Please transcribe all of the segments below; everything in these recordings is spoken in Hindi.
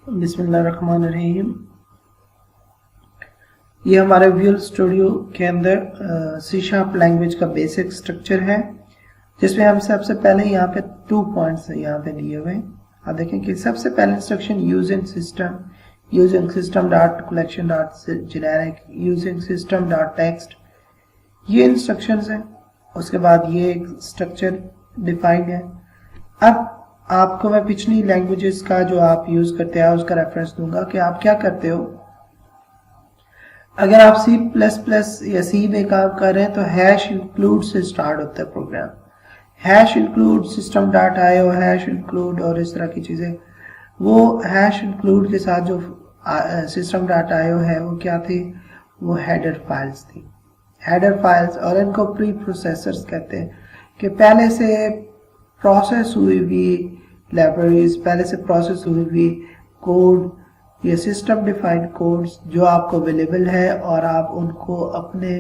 बिस्मिल्लाहिर्रहमानिर्रहीम। ये हमारे विजुअल स्टूडियो के अंदर सी शार्प लैंग्वेज का बेसिक स्ट्रक्चर है, जिसमें हम सबसे पहले यहाँ पे 2 पॉइंट्स यहाँ पे दिए हुए हैं। आप देखें कि सबसे पहले instruction using system dot collection dot generic using system dot text, ये इंस्ट्रक्शंस हैं। उसके बाद ये एक स्ट्रक्चर डिफाइंड है। अब आपको मैं पिछली लैंग्वेजेस का जो आप यूज करते हैं उसका रेफरेंस दूंगा कि आप क्या करते हो। अगर आप C++ या C में काम कर रहे हैं तो हैश इंक्लूड से स्टार्ट होता है program. Hash include system dot IO, hash include और इस तरह की चीजें। वो हैश इंक्लूड के साथ जो सिस्टम डॉट आईओ है वो क्या थी, वो हेडर फाइल्स थी। हेडर फाइल्स, और इनको प्री प्रोसेसर्स कहते हैं कि पहले से प्रोसेस हुई हुई लाइब्रेरीज, पहले से प्रोसेस हुई हुई कोड या सिस्टम डिफाइंड कोड्स जो आपको अवेलेबल है और आप उनको अपने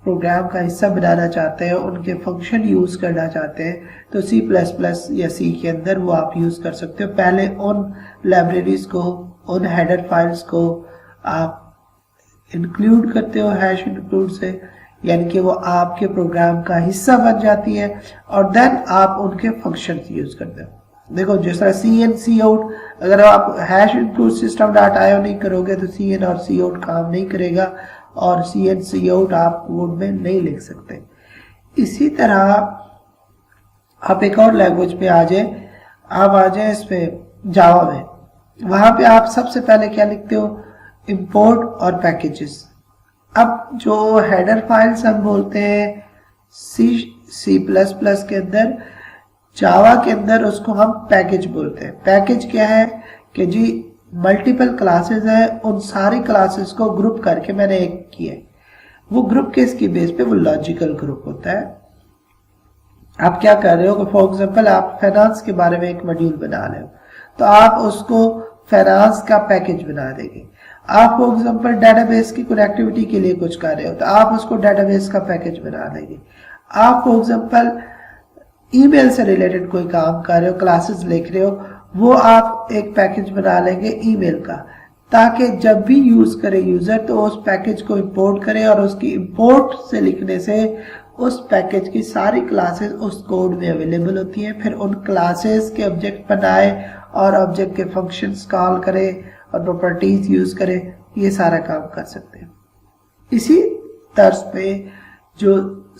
प्रोग्राम का हिस्सा बनाना चाहते हैं, उनके फंक्शन यूज करना चाहते हैं, तो C++ या C के अंदर वो आप यूज कर सकते हो। पहले उन लाइब्रेरीज को, उन हेडर फाइल्स को आप इंक्लूड करते हो हैश इंक्लूड से, यानी कि वो आपके प्रोग्राम का हिस्सा बन जाती है, और देन आप उनके फंक्शन यूज करते हो। देखो जिस तरह CN Cout, अगर आप hash include system dot IO नहीं करोगे तो CN और Cout काम नहीं करेगा, और CN Cout आप कोड में नहीं लिख सकते। इसी तरह आप एक और लैंग्वेज पे आ जाए, आप आ जाए इस पे जावा में। वहां पे आप सबसे पहले क्या लिखते हो, इंपोर्ट और पैकेजेस। अब जो हेडर फाइल्स हम बोलते हैं C++ के अंदर, जावा के अंदर उसको हम पैकेज बोलते हैं। पैकेज क्या है कि जी मल्टीपल क्लासेस हैं, उन सारी क्लासेस को ग्रुप करके मैंने एक किया है। वो ग्रुप किसकी बेस पे, वो लॉजिकल ग्रुप होता है। आप क्या कर रहे हो कि फॉर एग्जांपल आप फाइनेंस के बारे में एक मॉड्यूल बना रहे हो, तो आप उसको फाइनेंस का पैकेज बना देंगे। आप फॉर एग्जांपल डेटाबेस की कनेक्टिविटी के लिए कुछ कर रहे हो तो आप उसको डेटाबेस का पैकेज बना देंगे। आप फॉर एग्जांपल ईमेल से रिलेटेड कोई काम कर रहे हो, क्लासेस लिख रहे हो, वो आप एक पैकेज बना लेंगे ईमेल का, ताकि जब भी यूज करे यूजर तो उस पैकेज को इंपोर्ट करे, और उसकी इंपोर्ट से लिखने से उस पैकेज की सारी क्लासेस उस कोड में अवेलेबल होती हैं। फिर उन क्लासेस के ऑब्जेक्ट बनाए और ऑब्जेक्ट के फंक्शंस कॉल करे और प्रॉपर्टीज यूज करे, ये सारा काम कर सकते हैं। इसी तर्ज पे जो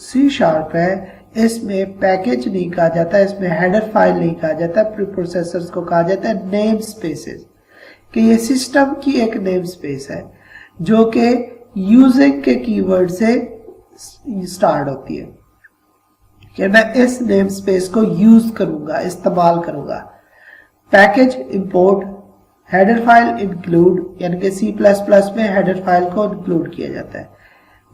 C शार्प है, इसमें पैकेज नहीं कहा जाता, इसमें हेडर फाइल नहीं कहा जाता, प्री प्रोसेसर्स को कहा जाता है नेम स्पेसेस, कि ये सिस्टम की एक नेम स्पेस है जो कि यूजिंग के कीवर्ड से स्टार्ट होती है कि मैं इस नेम स्पेस को यूज करूंगा, इस्तेमाल करूंगा। Package import, header file include, यानी कि C++ में हेडर फाइल को इंक्लूड किया जाता है,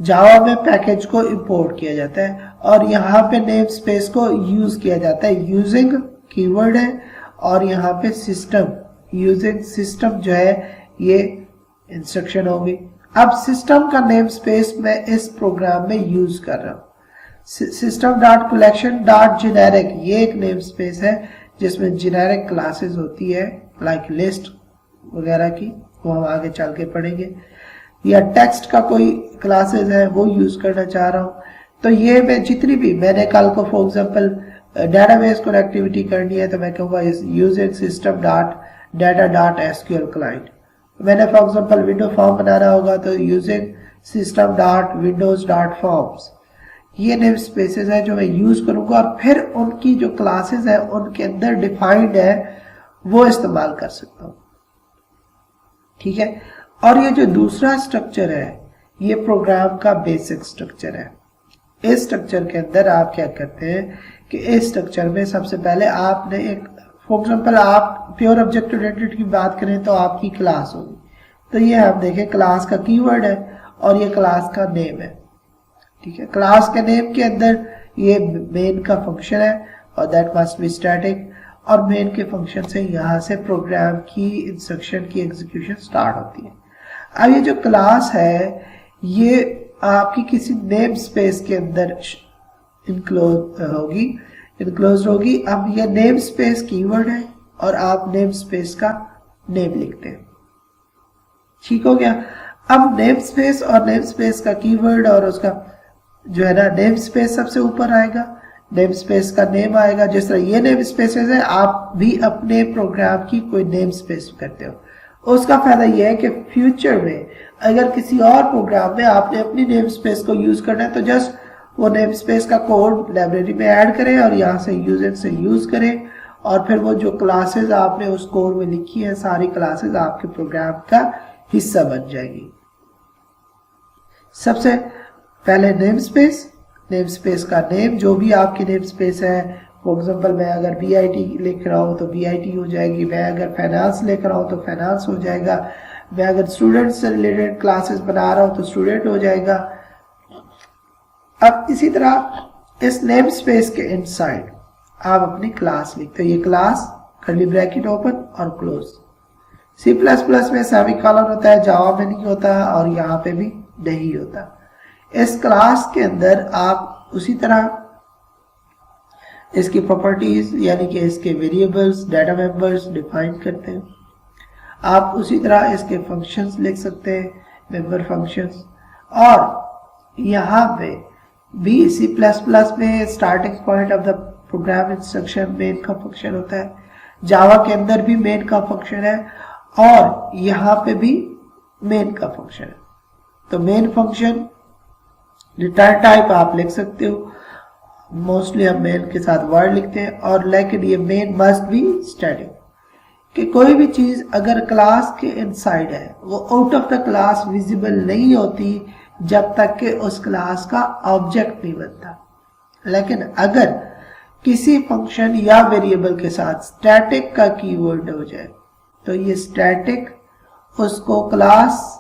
जावा में पैकेज को इंपोर्ट किया जाता है, और यहाँ पे नेम स्पेस को यूज किया जाता है। यूजिंग कीवर्ड है, और यहाँ पे सिस्टम, यूजिंग सिस्टम जो है ये इंस्ट्रक्शन होगी। अब सिस्टम का नेम स्पेस मैं इस प्रोग्राम में यूज कर रहा हूँ। System dot collection dot generic, ये एक नेम स्पेस है जिसमें जेनेरिक क्लासेस होती है, लाइक लिस्ट वगैरह की, वो हम आगे चल के पढ़ेंगे। या टेक्स्ट का कोई क्लासेस है वो यूज करना चाह रहा हूँ, तो ये मैं जितनी भी, मैंने कल को फॉर एग्जांपल डेटाबेस कनेक्टिविटी करनी है तो मैं कहूँगा using system dot data dot SQL client. मैंने फॉर एग्जांपल विंडो फॉर्म बनाना होगा तो using system dot Windows dot forms. ये नेम स्पेसेस है जो मैं यूज करूंगा, और फिर उनकी जो क्लासेस है उनके अंदर डिफाइंड है वो इस्तेमाल कर सकता हूँ। ठीक है। और ये जो दूसरा स्ट्रक्चर है ये प्रोग्राम का बेसिक स्ट्रक्चर है। इस स्ट्रक्चर के अंदर आप क्या करते हैं कि इस स्ट्रक्चर में सबसे पहले आपने एक, फॉर एग्जांपल आप प्योर ऑब्जेक्ट ओरिएंटेड की बात करें तो आपकी क्लास होगी, तो ये आप देखें क्लास का कीवर्ड है और ये क्लास का नेम है। ठीक है। क्लास के नेम के अंदर ये मेन का फंक्शन है और दैट मस्ट बी स्टैटिक, और मेन के फंक्शन से यहाँ से प्रोग्राम की इंस्ट्रक्शन की एग्जीक्यूशन स्टार्ट होती है। अब ये जो क्लास है ये आपकी किसी नेम स्पेस के अंदर इनक्लोज होगी। अब ये नेम स्पेस कीवर्ड है और आप नेम स्पेस का नेम लिखते हैं। ठीक हो गया। अब नेम स्पेस और नेम स्पेस का कीवर्ड और उसका जो है ना, नेम स्पेस सबसे ऊपर आएगा, नेम स्पेस का नेम आएगा। जिस तरह ये नेम स्पेसेस है, आप भी अपने प्रोग्राम की कोई नेम स्पेस करते हो। उसका फायदा यह है कि फ्यूचर में अगर किसी और प्रोग्राम में आपने अपनी नेम स्पेस को यूज करना है तो जस्ट वो नेम स्पेस का कोड लाइब्रेरी में ऐड करें और यहाँ से यूजर से यूज करें, और फिर वो जो क्लासेस आपने उस कोड में लिखी है सारी क्लासेस आपके प्रोग्राम का हिस्सा बन जाएगी। सबसे पहले नेम स्पेस का नेम, जो भी आपकी नेम स्पेस है। फॉर एग्जांपल मैं अगर BIT लिख रहा हूँ तो BIT हो जाएगी, मैं अगर फाइनेंस लिख रहा हूँ तो फाइनेंस हो जाएगा, मैं अगर स्टूडेंट से रिलेटेड क्लासेस बना रहा हूँ तो स्टूडेंट हो जाएगा। अब इसी तरह इस नेम स्पेस के इनसाइड आप अपनी क्लास लिखते हो। ये क्लास कर्ली ब्रैकेट ओपन और क्लोज। C++ में सेमीकोलन होता है, जावा में नहीं होता और यहाँ पे भी नहीं होता। इस क्लास के अंदर आप उसी तरह इसकी प्रॉपर्टीज यानी कि इसके वेरिएबल्स, डाटा मेंबर्स डिफाइन करते हैं। आप उसी तरह इसके फंक्शंस लिख सकते हैं, मेंबर फंक्शंस। और यहाँ पे भी C++ में starting point of the programme instruction main का फंक्शन होता है, जावा के अंदर भी मेन का फंक्शन है और यहाँ पे भी मेन का फंक्शन है। तो मेन फंक्शन रिटर्न टाइप आप लिख सकते हो, मोस्टली हम मेन के साथ वर्ड लिखते हैं। और लेकिन ये मेन मस्ट बी स्टैटिक, कि कोई भी चीज अगर क्लास के इनसाइड है वो out of the class visible नहीं होती जब तक कि उस क्लास का ऑब्जेक्ट नहीं बनता। लेकिन अगर किसी फंक्शन या वेरिएबल के साथ स्टैटिक का कीवर्ड हो जाए तो ये स्टैटिक उसको क्लास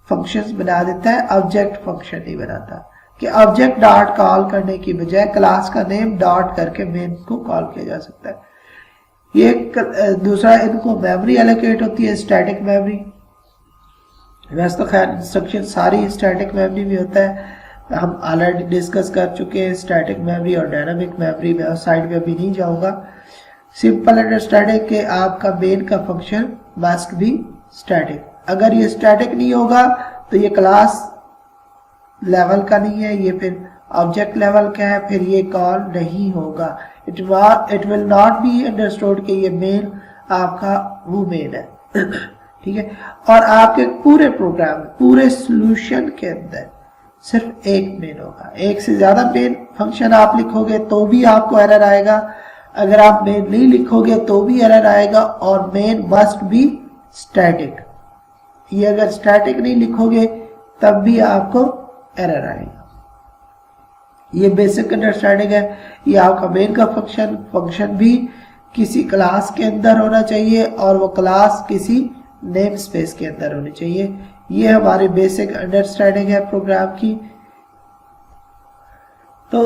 फंक्शंस बना देता है, ऑब्जेक्ट फंक्शन नहीं बनाता। कि ऑब्जेक्ट डॉट कॉल करने की बजाय क्लास का नेम डॉट करके मेन को कॉल किया जा सकता है। ये दूसरा, इनको मेमोरी एलोकेट होती है, स्टैटिक मेमोरी। वैसे तो खैर इंस्ट्रक्शन सारी स्टैटिक मेमोरी में होता है, हम ऑलरेडी डिस्कस कर चुके हैं स्टैटिक मेमोरी और डायनामिक मेमोरी में, और साइड में अभी नहीं जाऊंगा। सिंपल अंडरस्टैंडिंग के आपका मेन का फंक्शन मस्ट बी स्टैटिक। अगर ये स्टैटिक नहीं होगा तो ये क्लास लेवल का नहीं है, ये फिर ऑब्जेक्ट लेवल का है, फिर ये कॉल नहीं होगा। It will not be understood कि ये मेन आपका वो मेन है। ठीक है। और आपके पूरे प्रोग्राम, पूरे सॉल्यूशन के अंदर सिर्फ एक मेन होगा। एक से ज्यादा मेन फंक्शन आप लिखोगे तो भी आपको एरर आएगा, अगर आप मेन नहीं लिखोगे तो भी एरर आएगा। और मेन मस्ट बी स्टैटिक, ये अगर स्टैटिक नहीं लिखोगे तब भी आपको एरर आएगा। ये बेसिक अंडरस्टैंडिंग है। ये आपका मेन का फंक्शन भी किसी क्लास के अंदर होना चाहिए और वो क्लास किसी नेम स्पेस के अंदर होनी चाहिए। ये हमारी बेसिक अंडरस्टैंडिंग है प्रोग्राम की। तो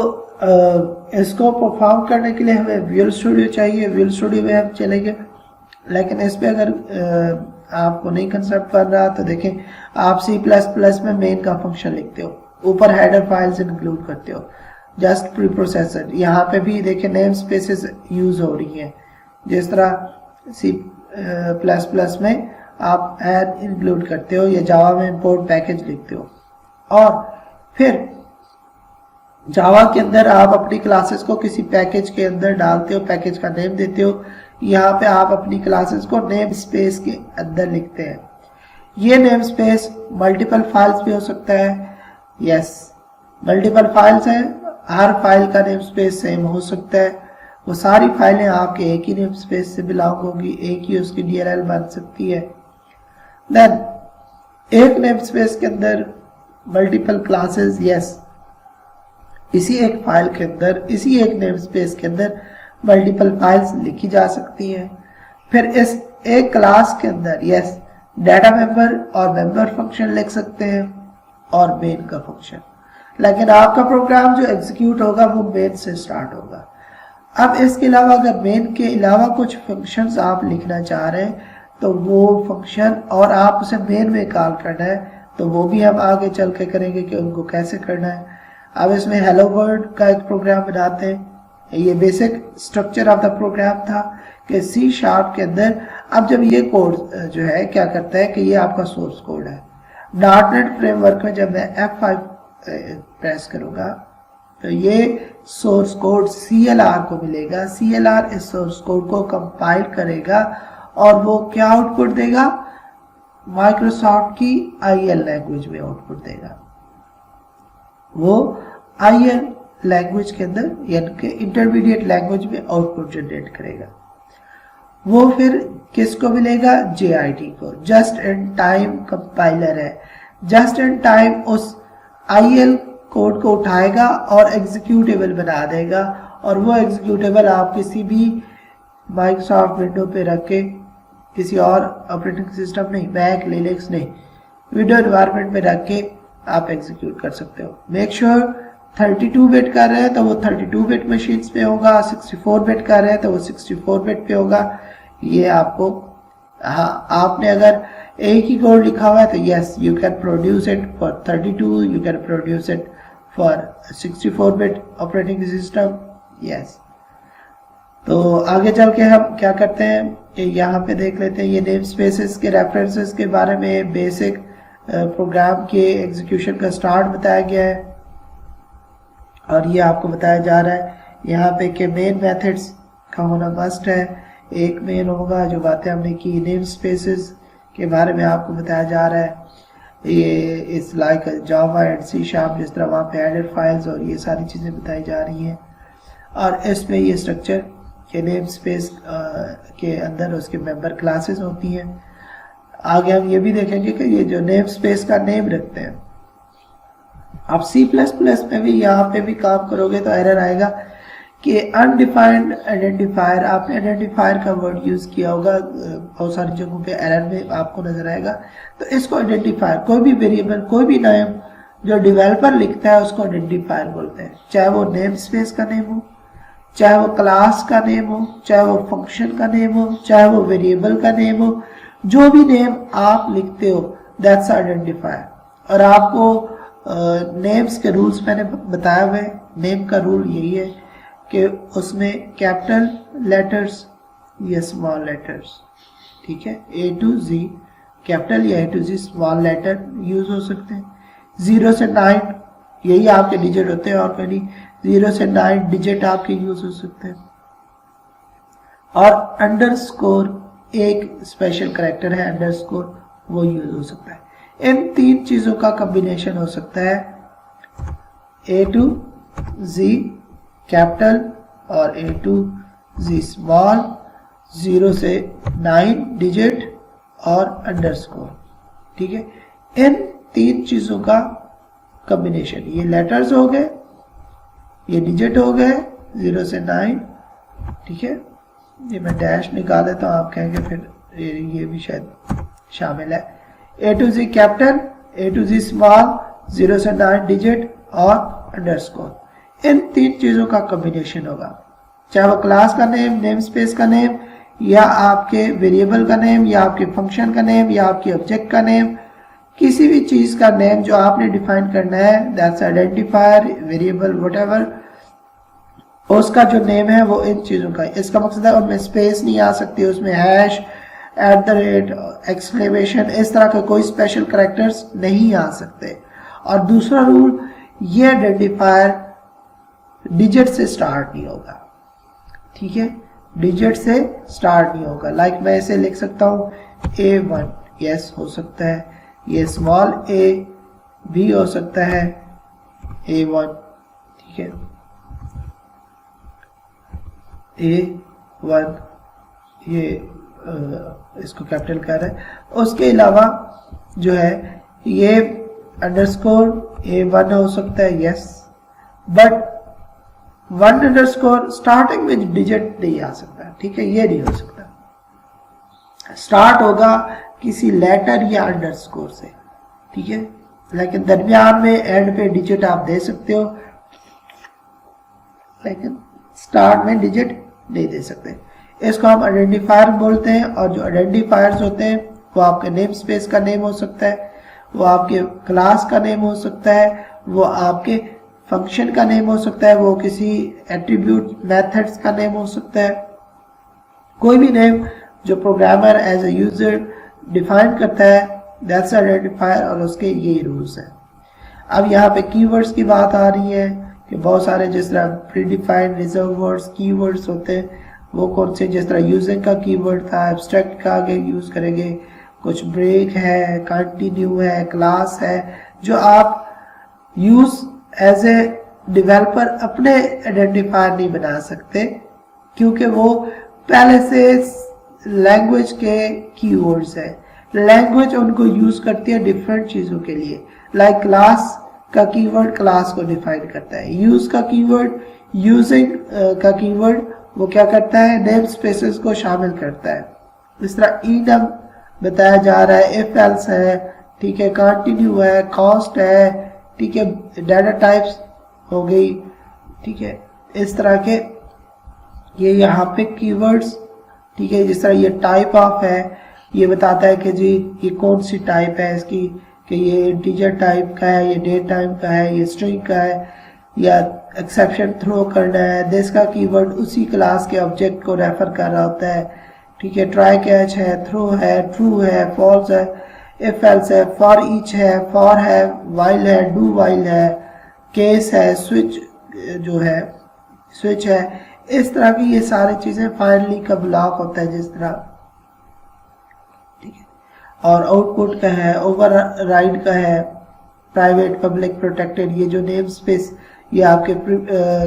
इसको परफॉर्म करने के लिए हमें विजुअल स्टूडियो चाहिए, विजुअल स्टूडियो में हम चलेंगे। लेकिन इस पे अगर आपको नहीं कंसेप्ट कर रहा तो देखें, आप C++ में मेन का फंक्शन लिखते हो, ऊपर हेडर फाइल्स इंक्लूड करते हो, जस्ट प्री प्रोसेसर। यहाँ पे भी देखें नेम स्पेसेस यूज हो रही हैं, जिस तरह C++ में आप ऐड इंक्लूड करते हो या जावा में इंपोर्ट पैकेज लिखते हो। और फिर जावा के अंदर आप अपनी क्लासेस को किसी पैकेज के अंदर डालते हो, पैकेज का नेम देते हो। यहाँ पे आप अपनी क्लासेस को नेम स्पेस के अंदर लिखते हैं। ये नेम स्पेस मल्टीपल फाइल्स भी हो सकता है। यस, मल्टीपल फाइल्स हैं, हर फाइल का नेम स्पेस सेम हो सकता है। वो सारी फाइलें आपके एक ही नेम स्पेस से बिलोंग होगी, एक ही उसकी DLL बन सकती है। देन एक नेम स्पेस के अंदर मल्टीपल क्लासेस, यस, इसी एक फाइल के अंदर, इसी एक नेम स्पेस के अंदर मल्टीपल फाइल्स लिखी जा सकती हैं। फिर इस एक क्लास के अंदर, यस, डाटा मेंबर और मेंबर फंक्शन लिख सकते हैं और मेन का फंक्शन। लेकिन आपका प्रोग्राम जो एग्जीक्यूट होगा वो मेन से स्टार्ट होगा। अब इसके अलावा अगर मेन के अलावा कुछ फंक्शंस आप लिखना चाह रहे हैं तो वो फंक्शन और आप उसे मेन में कॉल करना है, तो वो भी हम आगे चल के करेंगे कि उनको कैसे करना है। अब इसमें हेलो वर्ल्ड का एक प्रोग्राम बनाते हैं। ये basic structure of the program था कि C# के अंदर अब जब ये कोड जो है क्या करता है कि ये आपका सोर्स कोड है। डॉटनेट फ्रेमवर्क में जब मैं F5 प्रेस करूंगा तो ये सोर्स कोड CLR को मिलेगा। CLR इस सोर्स कोड को कंपाइल करेगा और वो क्या आउटपुट देगा, माइक्रोसॉफ्ट की IL लैंग्वेज में आउटपुट देगा। वो IL लैंग्वेज के अंदर यानी कि इंटरमीडिएट लैंग्वेज में आउटपुट जनरेट करेगा। वो फिर किसको मिलेगा, JIT को, जस्ट इन टाइम कंपाइलर है। जस्ट इन टाइम उस IL कोड को उठाएगा और एग्जीक्यूटेबल बना देगा और वो एग्जीक्यूटेबल आप किसी भी माइक्रोसॉफ्ट विंडो पे रख के, किसी और ऑपरेटिंग सिस्टम नहीं, मैक लिनक्स नहीं, विंडो एनवायरनमेंट में रख के आप एग्जीक्यूट कर सकते हो। मेक श्योर 32 बिट कर रहे हैं तो वो 32 बिट मशीन्स पे होगा, 64 बिट कर रहे हैं तो वो 64 बिट पे होगा। ये आपको, हाँ, आपने अगर एक ही कोड लिखा हुआ है तो yes you can produce it for 32, you can produce it for 64 bit operating system, yes. तो आगे चल के हम क्या करते हैं कि यहाँ पे देख लेते हैं ये नेम स्पेसेस के रेफरेंसेस के बारे में, बेसिक प्रोग्राम के एग्जीक्यूशन का स्टार्ट बताया गया है और ये आपको बताया जा रहा है यहाँ पे कि मेन मेथड्स का होना मस्ट है। एक मेन होगा, जो बातें हमने की नेम स्पेसेस के बारे में आपको बताया जा रहा है। ये इस लाइक जावा एंड C#, जिस तरह वहाँ पे एडेड फाइल्स और ये सारी चीज़ें बताई जा रही हैं और इसमें ये स्ट्रक्चर के नेम स्पेस के अंदर उसके मेंबर क्लासेस होती हैं। आगे हम ये भी देखेंगे कि ये जो नेम स्पेस का नेम रखते हैं, आप C++ में भी यहाँ पे भी काम करोगे तो एरर आएगा कि अनडिफाइंड आइडेंटिफायर। आपने आइडेंटिफायर का वर्ड यूज किया होगा, बहुत सारी जगहों पे एरर में आपको नजर आएगा। तो इसको आइडेंटिफायर, कोई भी वेरिएबल, कोई भी नेम जो डेवलपर लिखता है उसको आइडेंटिफायर बोलते हैं, चाहे वो नेम स्पेस का नेम हो, चाहे वो क्लास का नेम हो, चाहे वो फंक्शन का नेम हो, चाहे वो वेरिएबल का नेम हो, जो भी नेम आप लिखते हो दैट्स आइडेंटिफायर। और आपको नेम्स के रूल्स मैंने बताया हुए। नेम का रूल यही है कि उसमें कैपिटल लेटर्स या स्मॉल लेटर्स, ठीक है, A to Z कैपिटल या A to Z small letter use हो सकते हैं। 0 से 9 यही आपके डिजिट होते हैं और कहीं 0 से 9 डिजिट आपके यूज हो सकते हैं। और अंडरस्कोर एक स्पेशल कैरेक्टर है, अंडरस्कोर, वो यूज हो सकता है। इन तीन चीजों का कॉम्बिनेशन हो सकता है, A to Z कैपिटल और A to Z स्मॉल, 0 से 9 डिजिट और अंडरस्कोर, ठीक है। इन तीन चीजों का कॉम्बिनेशन, ये लेटर्स हो गए, ये डिजिट हो गए 0 से 9, ठीक है। ये मैं डैश निकाल देता हूँ, आप कहेंगे फिर ये भी शायद शामिल है। A to Z capital, A to Z small, 0 से 9 डिजिट और अंडरस्कोर, इन तीन चीजों का कॉम्बिनेशन होगा। चाहे वो क्लास का नेम, नेम स्पेस का नेम, या आपके वेरिएबल का नेम, या आपके फंक्शन का नेम, या आपके ऑब्जेक्ट का नेम, किसी भी चीज का नेम जो आपने डिफाइन करना है, दैट्स आइडेंटिफायर, वेरिएबल, व्हाटएवर, उसका जो नेम है वो इन चीजों का। इसका मकसद है उनमें स्पेस नहीं आ सकती, उसमें हैश, @ एक्सक्लेमेशन, इस तरह के कोई स्पेशल कैरेक्टर्स नहीं आ सकते। और दूसरा रूल, ये आइडेंटिफायर डिजिट से स्टार्ट नहीं होगा, ठीक है, डिजिट से स्टार्ट नहीं होगा। लाइक मैं इसे लिख सकता हूँ A1, यस हो सकता है, ये स्मॉल a भी हो सकता है, A1, ठीक है, A1, ये इसको कैपिटल कर रहा है। उसके अलावा जो है ये अंडरस्कोर A1 हो सकता है, यस, बट 1 अंडरस्कोर स्टार्टिंग में डिजिट नहीं आ सकता, ठीक है, ये नहीं हो सकता। स्टार्ट होगा किसी लेटर या अंडरस्कोर से, ठीक है, लेकिन दरमियान में एंड पे डिजिट आप दे सकते हो, लेकिन स्टार्ट में डिजिट नहीं दे सकते। इसको हम आइडेंटिफायर बोलते हैं। और जो आइडेंटिफायर्स होते हैं वो आपके नेम स्पेस का नेम हो सकता है, वो आपके क्लास का नेम हो सकता है, वो आपके फंक्शन का नेम हो सकता है, वो किसी एट्रीब्यूट मेथड्स का नेम हो सकता है। कोई भी नेम जो programmer as a user define करता है, दैट्स आइडेंटिफायर, और उसके ये रूल्स हैं। अब यहाँ पे कीवर्ड्स की बात आ रही है कि बहुत सारे जिस तरह pre defined reserve words keywords होते हैं, वो कौन से, जिस तरह यूजिंग का कीवर्ड था, एब्स्ट्रैक्ट का आगे यूज करेंगे, कुछ ब्रेक है, कंटिन्यू है, क्लास है, जो आप यूज एज ए डेवलपर अपने आइडेंटिफायर नहीं बना सकते, क्योंकि वो पहले से लैंग्वेज के कीवर्ड्स है। लैंग्वेज उनको यूज करती है डिफरेंट चीजों के लिए। लाइक क्लास का कीवर्ड क्लास को डिफाइन करता है, यूज का कीवर्ड यूजिंग का कीवर्ड वो क्या करता है, नेम स्पेसेस को शामिल करता है। इस तरह इनम बताया जा रहा है, इफ एल्स है, ठीक है, कंटिन्यू है, कॉस्ट है, ठीक है, डाटा टाइप्स हो गई, ठीक है, इस तरह के ये यहाँ पे कीवर्ड्स, ठीक है। जिस तरह ये टाइप ऑफ है, ये बताता है कि जी ये कौन सी टाइप है इसकी, कि ये इंटीजर टाइप का है, ये डेट टाइप का है, ये स्ट्रिंग का है, या एक्सेप्शन थ्रो करना है। दिस का कीवर्ड उसी क्लास के ऑब्जेक्ट को रेफर कर रहा होता है, ठीक है। ट्राई कैच है, थ्रो है, ट्रू है, फॉल्स है, इफ एल्स है, फॉर ईच है, फॉर है, वाइल है, डू वाइल है, केस है, स्विच जो है स्विच है। इस तरह की ये सारी चीजें, फाइनली का ब्लॉक होता है जिस तरह, ठीक है। और आउटपुट का है, ओवरराइड का है, प्राइवेट पब्लिक प्रोटेक्टेड, ये जो नेम स्पेस ये आपके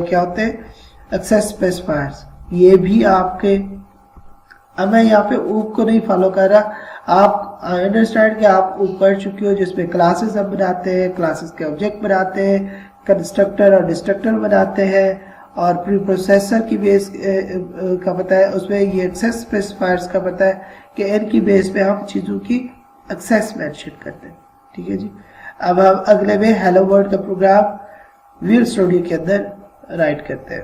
क्या होते हैं, एक्सेस स्पेसिफायर्स, ये भी आपके। अब मैं यहाँ पे ऊप को नहीं फॉलो कर रहा, आप अंडरस्टैंड कि आप ऊप कर चुके हो, जिसमें क्लासेस हम बनाते हैं, क्लासेस के ऑब्जेक्ट बनाते हैं, कंस्ट्रक्टर और डिस्ट्रक्टर बनाते हैं, और प्री प्रोसेसर की बेस का पता है, उसमें ये एक्सेस स्पेसिफायर्स का पता है कि इनकी बेस पे हम चीज़ों की एक्सेस मेंशन करते हैं, ठीक है जी। अब हम अगले में हेलो वर्ल्ड का प्रोग्राम विजुअल स्टूडियो के अंदर राइट करते हैं।